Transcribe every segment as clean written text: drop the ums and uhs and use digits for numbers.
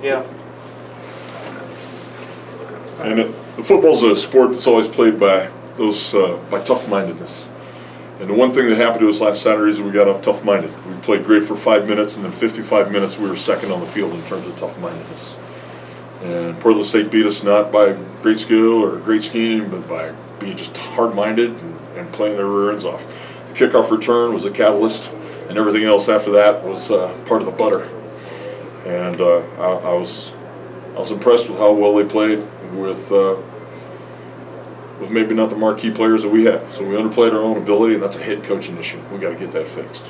Yeah. And football's a sport that's always played by by tough-mindedness. And the one thing that happened to us last Saturday is we got up tough-minded. We played great for 5 minutes, and then 55 minutes we were second on the field in terms of tough-mindedness. And Portland State beat us not by great skill or great scheme, but by being just hard-minded and playing their rear ends off. The kickoff return was a catalyst, and everything else after that was part of the butter. And I was impressed with how well they played with maybe not the marquee players that we had. So we underplayed our own ability, and that's a head coaching issue. We got to get that fixed.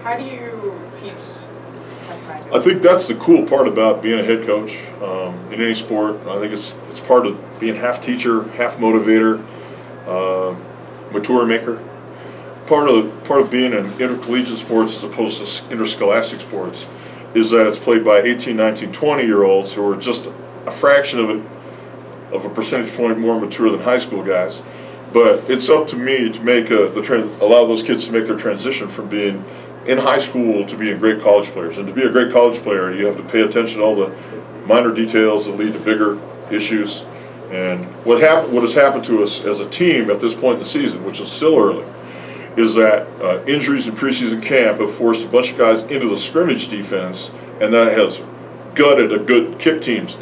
How do you teach tough-minded? I think that's the cool part about being a head coach in any sport. I think it's part of being half teacher, half motivator, mature maker. Part of being in intercollegiate sports as opposed to interscholastic sports is that it's played by 18, 19, 20-year-olds who are just a fraction of a percentage point more mature than high school guys. But it's up to me to make allow those kids to make their transition from being in high school to being great college players. And to be a great college player, you have to pay attention to all the minor details that lead to bigger issues. And what has happened to us as a team at this point in the season, which is still early, is that injuries in preseason camp have forced a bunch of guys into the scrimmage defense, and that has gutted a good kick team's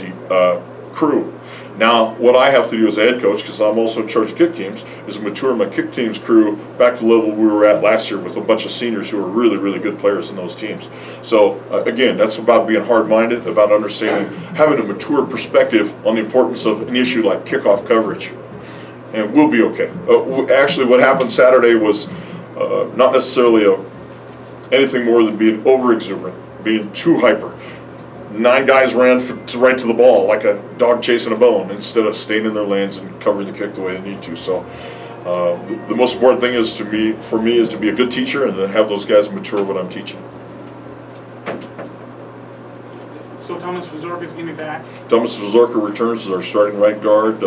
crew. Now, what I have to do as a head coach, because I'm also in charge of kick teams, is mature my kick team's crew back to the level we were at last year with a bunch of seniors who are really, really good players in those teams. So, again, that's about being hard-minded, about understanding, having a mature perspective on the importance of an issue like kickoff coverage. And we'll be okay. Actually, what happened Saturday was not necessarily anything more than being over-exuberant, being too hyper. 9 guys ran right to the ball like a dog chasing a bone instead of staying in their lanes and covering the kick the way they need to. So the most important thing for me is to be a good teacher and to have those guys mature what I'm teaching. So Thomas Vazorka is getting back? Thomas Vazorka returns as our starting right guard.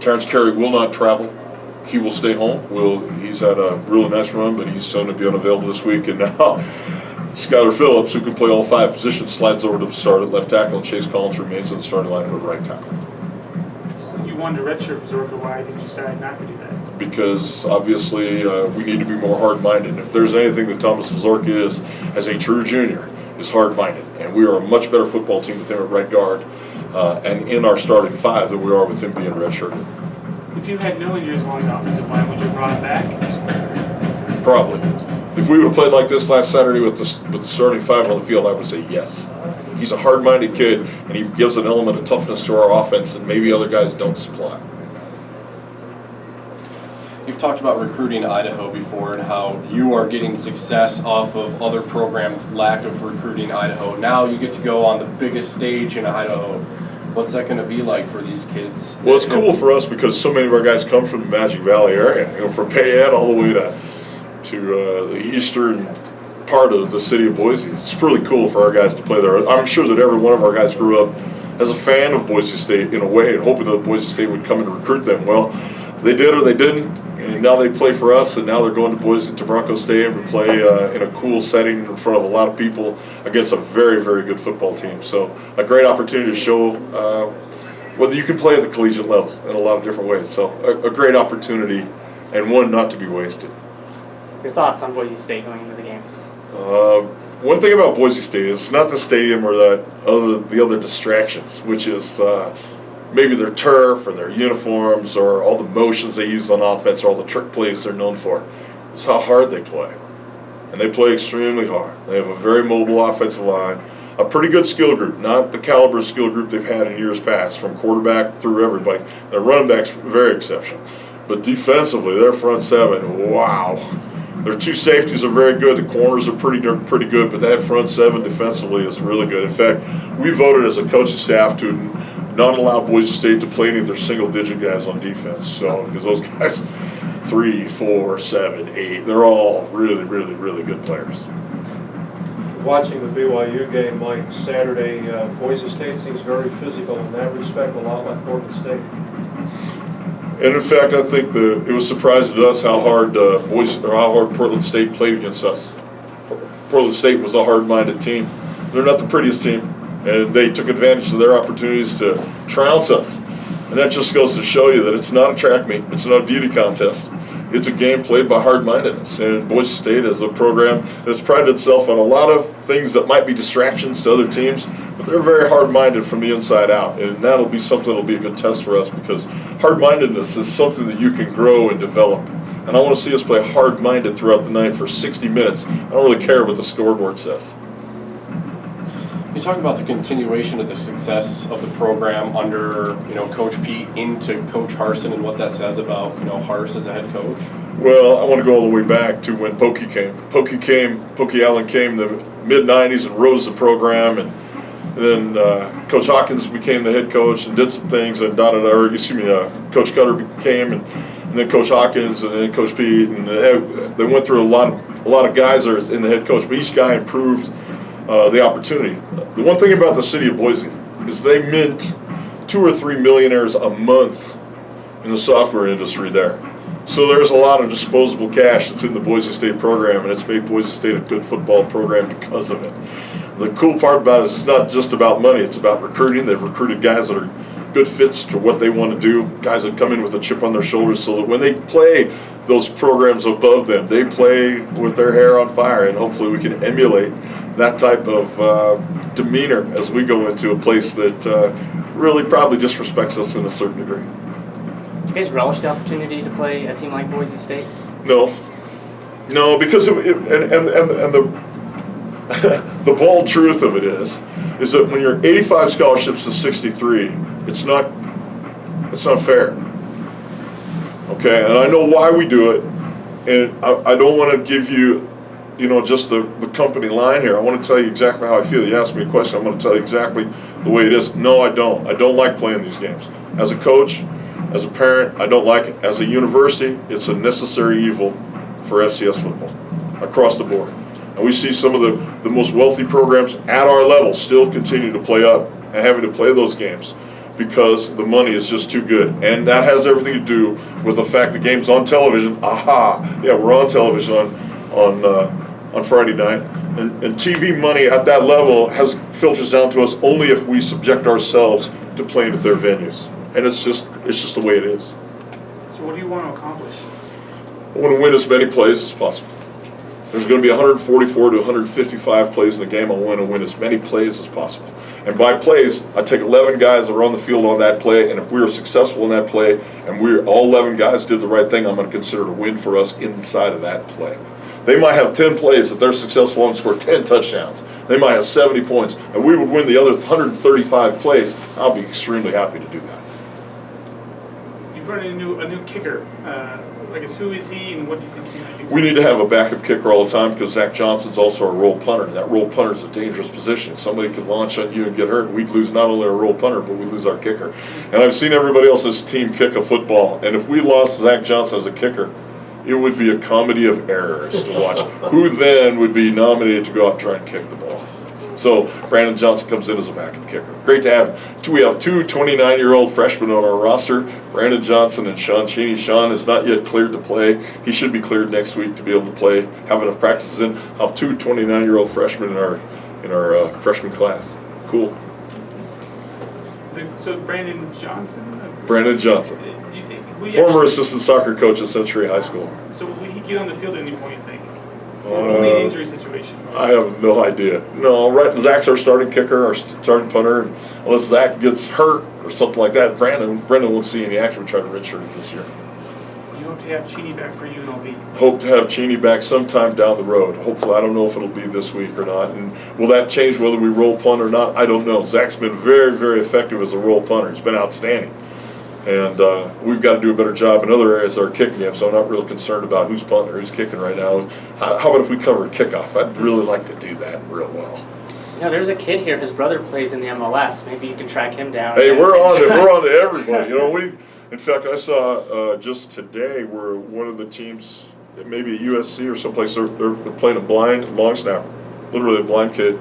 Terrence Carey will not travel. He will stay home. He's had a really nice run, but he's soon to be unavailable this week. And now Skylar Phillips, who can play all 5 positions, slides over to the start at left tackle, and Chase Collins remains in the starting lineup at right tackle. So you wanted to redshirt Vazorka. Why did you decide not to do that? Because obviously we need to be more hard-minded. And if there's anything that Thomas Vazorka is, as a true junior, is hard-minded. And we are a much better football team with him at right guard and in our starting 5 than we are with him being redshirted. If you had no injuries along the offensive line, would you have brought him back? Probably. If we would have played like this last Saturday with the starting 5 on the field, I would say yes. He's a hard-minded kid, and he gives an element of toughness to our offense that maybe other guys don't supply. You've talked about recruiting Idaho before and how you are getting success off of other programs' lack of recruiting Idaho. Now you get to go on the biggest stage in Idaho. What's that going to be like for these kids? Well, it's cool for us because so many of our guys come from the Magic Valley area, from Payette all the way to the eastern part of the city of Boise. It's really cool for our guys to play there. I'm sure that every one of our guys grew up as a fan of Boise State in a way and hoping that Boise State would come and recruit them. Well, they did or they didn't, and now they play for us, and now they're going to Bronco Stadium to play in a cool setting in front of a lot of people against a very, very good football team. So a great opportunity to show whether you can play at the collegiate level in a lot of different ways. So a great opportunity and one not to be wasted. Your thoughts on Boise State going into the game? One thing about Boise State is it's not the stadium or the other distractions, which is maybe their turf or their uniforms or all the motions they use on offense or all the trick plays they're known for. It's how hard they play. And they play extremely hard. They have a very mobile offensive line, a pretty good skill group, not the caliber of skill group they've had in years past, from quarterback through everybody. Their running back's very exceptional. But defensively, their front 7, wow. Their 2 safeties are very good. The corners are pretty good, but that front 7 defensively is really good. In fact, we voted as a coaching staff to not allow Boise State to play any of their single-digit guys on defense. So, because those guys, 3, 4, 7, 8, they're all really, really, really good players. Watching the BYU game, Mike, Saturday, Boise State seems very physical in that respect, a lot like Portland State. And in fact, I think it was surprising to us how hard Portland State played against us. Portland State was a hard-minded team. They're not the prettiest team, and they took advantage of their opportunities to trounce us. And that just goes to show you that it's not a track meet. It's not a beauty contest. It's a game played by hard-mindedness. And Boise State is a program that's prided itself on a lot of things that might be distractions to other teams, but they're very hard-minded from the inside out. And that'll be something that'll be a good test for us, because hard-mindedness is something that you can grow and develop. And I want to see us play hard-minded throughout the night for 60 minutes. I don't really care what the scoreboard says. You talk about the continuation of the success of the program under, Coach Pete into Coach Harsin, and what that says about, Hars as a head coach. Well, I want to go all the way back to when Pokey came. Pokey Allen came in the mid-'90s and rose the program, and then Coach Hawkins became the head coach and did some things, and Coach Cutter became, and then Coach Hawkins, and then Coach Pete, and they went through a lot of guys that are in the head coach, but each guy improved the opportunity. The one thing about the city of Boise is they mint 2 or 3 millionaires a month in the software industry there. So there's a lot of disposable cash that's in the Boise State program, and it's made Boise State a good football program because of it. The cool part about it is it's not just about money, it's about recruiting. They've recruited guys that are good fits to what they want to do, guys that come in with a chip on their shoulders, so that when they play those programs above them, they play with their hair on fire, and hopefully we can emulate that type of demeanor as we go into a place that really probably disrespects us in a certain degree. Do you guys relish the opportunity to play a team like Boise State? No, because of it, and the the bald truth of it is that when you're 85 scholarships to 63, it's not fair. Okay, and I know why we do it, and I don't want to give you, just the company line here. I want to tell you exactly how I feel. You asked me a question, I'm going to tell you exactly the way it is. No, I don't. I don't like playing these games. As a coach, as a parent, I don't like it. As a university, it's a necessary evil for FCS football across the board. And we see some of the most wealthy programs at our level still continue to play up and having to play those games because the money is just too good. And that has everything to do with the fact the game's on television. Yeah, we're on television on Friday night. And TV money at that level filters down to us only if we subject ourselves to playing at their venues. And it's just the way it is. So what do you want to accomplish? I want to win as many plays as possible. There's going to be 144 to 155 plays in the game. I want to win as many plays as possible. And by plays, I take 11 guys that are on the field on that play, and if we are successful in that play, and all 11 guys did the right thing, I'm going to consider it a win for us inside of that play. They might have 10 plays that they're successful on and score 10 touchdowns. They might have 70 points, and we would win the other 135 plays. I'll be extremely happy to do that. You brought in a new kicker. I guess, who is he, and what do you think he might do? We need to have a backup kicker all the time because Zach Johnson's also a roll punter. That roll punter is a dangerous position. Somebody could launch on you and get hurt. We'd lose not only our roll punter, but we'd lose our kicker. And I've seen everybody else's team kick a football, and if we lost Zach Johnson as a kicker, it would be a comedy of errors to watch. Who then would be nominated to go out and try and kick the ball? So Brandon Johnson comes in as a backup kicker. Great to have him. We have two 29-year-old freshmen on our roster, Brandon Johnson and Sean Cheney. Sean is not yet cleared to play. He should be cleared next week to be able to play, have enough practices in. I'll have two 29-year-old freshmen in our freshman class. Cool. So Brandon Johnson? Brandon Johnson. Do you think? Former assistant soccer coach at Century High School. So will he get on the field at any point, you think? Only an injury situation. I have no idea. No, right. Zach's our starting kicker, our starting punter. And unless Zach gets hurt or something like that, Brendan won't see any action. We try to redshirt him this year. You hope to have Cheney back for UNLV? Hope to have Cheney back sometime down the road. Hopefully, I don't know if it'll be this week or not. And will that change whether we roll punt or not? I don't know. Zach's been very, very effective as a roll punter. He's been outstanding. And we've got to do a better job in other areas of our kicking game, so I'm not real concerned about who's punting or who's kicking right now. How about if we cover a kickoff? I'd really like to do that real well. There's a kid here. His brother plays in the MLS. Maybe you can track him down. Hey, we're on it. We're on to everybody. In fact, I saw just today where one of the teams, maybe at USC or someplace, they're playing a blind long snapper, literally a blind kid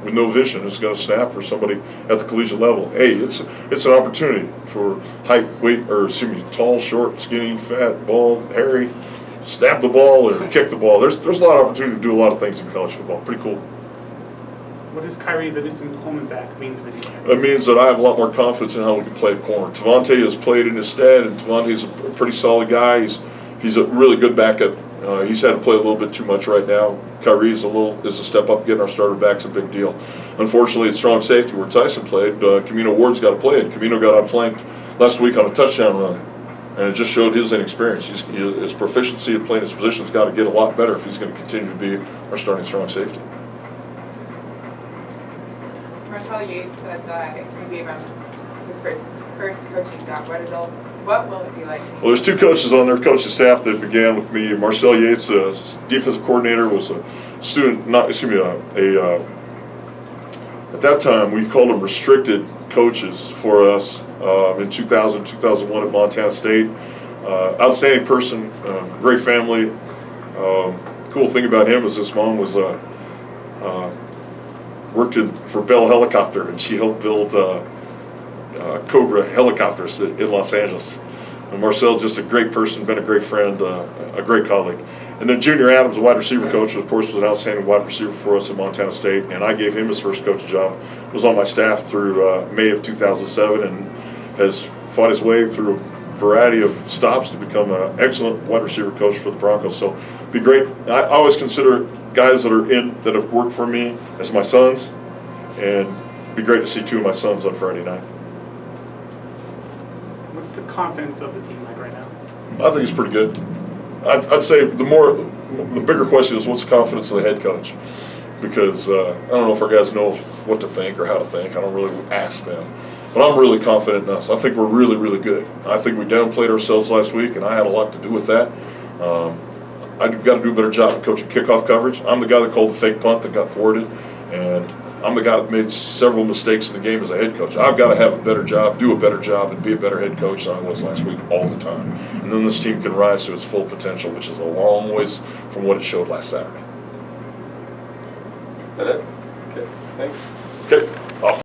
with no vision is going to snap for somebody at the collegiate level. Hey, it's an opportunity for height, weight, tall, short, skinny, fat, bald, hairy. snap the ball or kick the ball. There's a lot of opportunity to do a lot of things in college football. Pretty cool. What does Kyrie Livingston Coleman back mean for the defense? It means that I have a lot more confidence in how we can play at corner. Tavante has played in his stead, and Tavante's a pretty solid guy. He's a really good backup. He's had to play a little bit too much right now. Kyrie is a step up. Getting our starter back's a big deal. Unfortunately, it's strong safety where Tyson played. Camino Ward's got to play it. Camino got outflanked last week on a touchdown run, and it just showed his inexperience. His proficiency at playing his position's got to get a lot better if he's going to continue to be our starting strong safety. Marcel Yates said that you gave him his first coaching job. What will it be like? Well, there's two coaches on their coaching staff that began with me. Marcel Yates, defensive coordinator, was a student, at that time we called them restricted coaches for us in 2000, 2001 at Montana State. Outstanding person, great family. Cool thing about him was his mom was worked for Bell Helicopter, and she helped build Cobra helicopters in Los Angeles. And Marcel's just a great person, been a great friend, a great colleague. And then Junior Adams, a wide receiver coach, of course, was an outstanding wide receiver for us at Montana State, and I gave him his first coaching job. Was on my staff through May of 2007 and has fought his way through a variety of stops to become an excellent wide receiver coach for the Broncos. So be great. I always consider guys that have worked for me as my sons, and it'd be great to see two of my sons on Friday night. What's the confidence of the team like right now? I think it's pretty good. I'd say the bigger question is what's the confidence of the head coach, because I don't know if our guys know what to think or how to think. I don't really ask them, but I'm really confident in us. I think we're really, really good. I think we downplayed ourselves last week, and I had a lot to do with that. I've got to do a better job of coaching kickoff coverage. I'm the guy that called the fake punt that got thwarted, and I'm the guy that made several mistakes in the game as a head coach. I've got to have a better job, do a better job, and be a better head coach than I was last week all the time. And then this team can rise to its full potential, which is a long ways from what it showed last Saturday. That it? Okay, thanks. Okay, off.